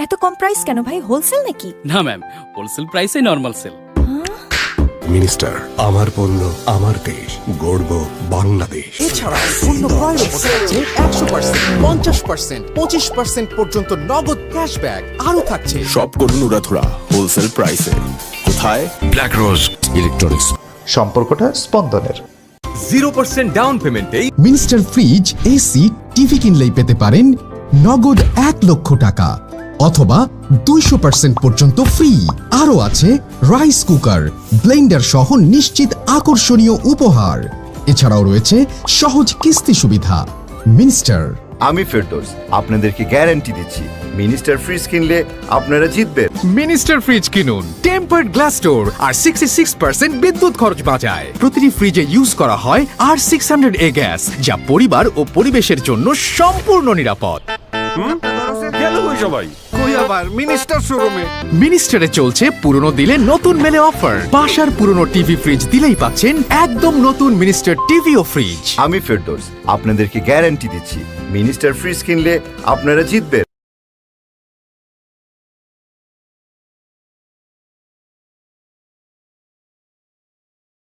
এত কম প্রাইস কেন ভাই? হোলসেল নাকি? না ম্যাম, হোলসেল প্রাইসে নরমাল সেল। মিনিস্টার, আমার পণ্য আমার দেশ, গর্ব বাংলাদেশ। এছাড়া পণ্য ক্রয়ের উপর থাকছে 100%, 50%, 25% পর্যন্ত নগদ ক্যাশব্যাক। আরও থাকছে সব করুন উড়াধুরা হোলসেল প্রাইসে। কোথায়? Black Rose Electronics. সম্পর্কটা স্পন্দনের। 0% ডাউন পেমেন্টেই মিনিস্টার ফ্রিজ, এসি, টিভি কিনলেই পেতে পারেন নগদ 1 লক্ষ টাকা অথবা 200% পর্যন্ত ফ্রি। আরও আছে রাইস কুকার, ব্লেন্ডার সহ নিশ্চিত আকর্ষণীয় উপহার। এছাড়াও রয়েছে সহজ কিস্তি সুবিধা। মিনিস্টার। আমি ফেরদৌস আপনাদেরকে গ্যারান্টি দিচ্ছি, মিনিস্টার ফ্রিজ কিনলে আপনারা জিতবেন। মিনিস্টার ফ্রিজ কিনুন, টেম্পার্ড গ্লাস ডোর আর 66% বিদ্যুৎ খরচ বাঁচায়। প্রতিটি ফ্রিজে ইউজ করা হয় R600A গ্যাস, যা পরিবার ও পরিবেশের জন্য সম্পূর্ণ নিরাপদ। মিনিস্টারে চলছে পুরনো দিলে নতুন মেলে অফার। বাসার পুরনো টিভি ফ্রিজ দিলেই পাচ্ছেন একদম নতুন মিনিস্টার টিভি ও ফ্রিজ। আমি ফেরদৌস আপনাদেরকে গ্যারান্টি দিচ্ছি, মিনিস্টার ফ্রিজ কিনলে আপনারা জিতবেন।